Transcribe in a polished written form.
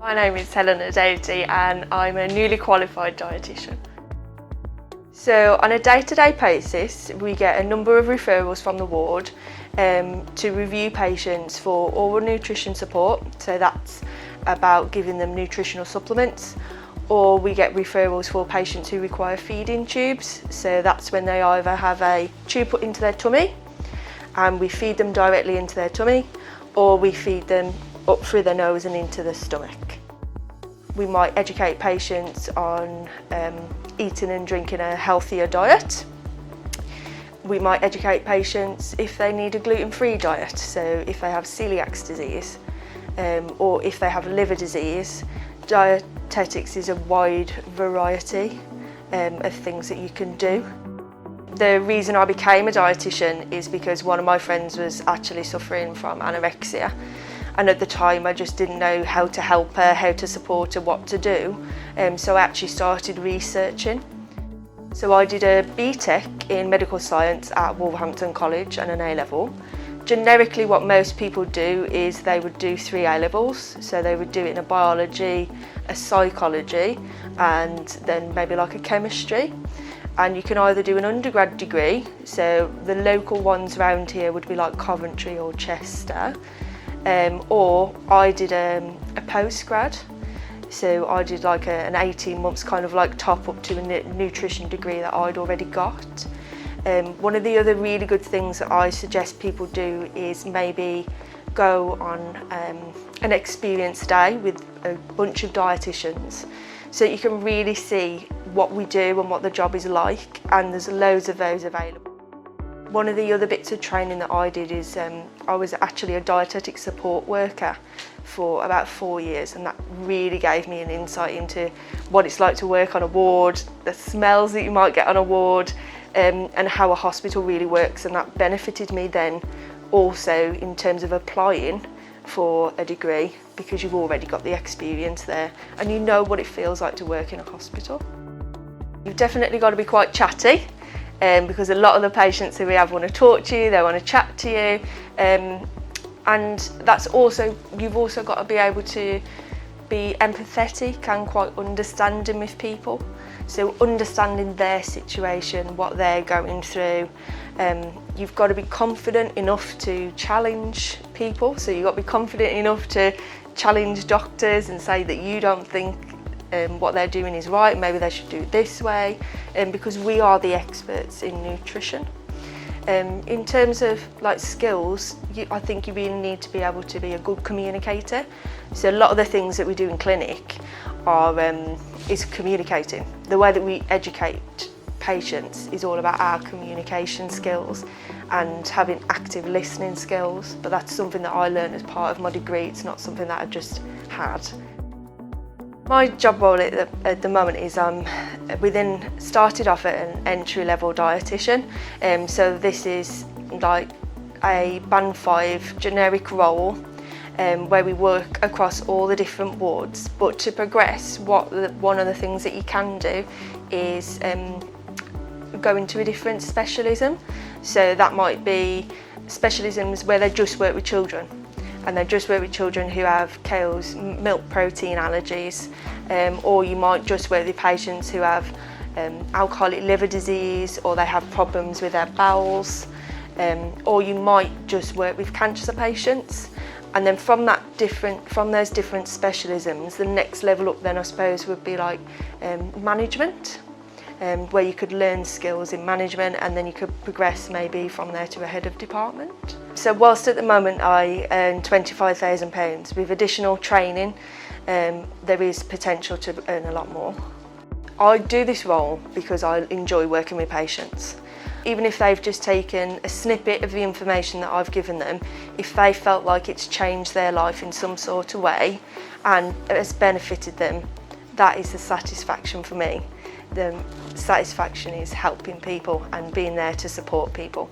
My name is Helena Doughty and I'm a newly qualified dietitian. So on a day-to-day basis, we get a number of referrals from the ward to review patients for oral nutrition support. So that's about giving them nutritional supplements, or we get referrals for patients who require feeding tubes. So that's when they either have a tube put into their tummy and we feed them directly into their tummy, or we feed them up through their nose and into the stomach. We might educate patients on eating and drinking a healthier diet. We might educate patients if they need a gluten-free diet, so if they have celiac disease or if they have liver disease. Dietetics is a wide variety of things that you can do. The reason I became a dietitian is because one of my friends was actually suffering from anorexia, and at the time I just didn't know how to help her, how to support her, what to do, so I actually started researching. So I did a BTEC in medical science at Wolverhampton College and an A-level. Generically what most people do is they would do 3 A-levels, so they would do it in a biology, a psychology and then maybe like a chemistry. And you can either do an undergrad degree, so the local ones around here would be like Coventry or Chester, or I did a postgrad. So I did like an 18 months kind of like top up to a nutrition degree that I'd already got. One of the other really good things that I suggest people do is maybe go on an experience day with a bunch of dietitians, so you can really see what we do and what the job is like, and there's loads of those available. One of the other bits of training that I did is I was actually a dietetic support worker for about 4 years, and that really gave me an insight into what it's like to work on a ward, the smells that you might get on a ward, and how a hospital really works, and that benefited me then also in terms of applying for a degree, because you've already got the experience there and you know what it feels like to work in a hospital. You've definitely got to be quite chatty, because a lot of the patients who we have want to talk to you, they want to chat to you, and that's also, you've also got to be able to be empathetic and quite understanding with people. So understanding their situation, what they're going through. You've got to be confident enough to challenge people. So you've got to be confident enough to challenge doctors and say that you don't think what they're doing is right, maybe they should do it this way, because we are the experts in nutrition. In terms of like skills, I think you really need to be able to be a good communicator. So a lot of the things that we do in clinic is communicating. The way that we educate patients is all about our communication skills and having active listening skills, but that's something that I learned as part of my degree. It's not something that I just had. My job role at the moment is started off at an entry-level dietitian, so this is like a band 5 generic role where we work across all the different wards. But to progress, one of the things that you can do is go into a different specialism. So that might be specialisms where they just work with children, and they just work with children who have Kale's milk protein allergies, or you might just work with patients who have alcoholic liver disease, or they have problems with their bowels, or you might just work with cancer patients. And then from those different specialisms, the next level up then I suppose would be like management, where you could learn skills in management, and then you could progress maybe from there to a head of department. So whilst at the moment I earn £25,000, with additional training there is potential to earn a lot more. I do this role because I enjoy working with patients. Even if they've just taken a snippet of the information that I've given them, if they felt like it's changed their life in some sort of way and has benefited them, that is the satisfaction for me. The satisfaction is helping people and being there to support people.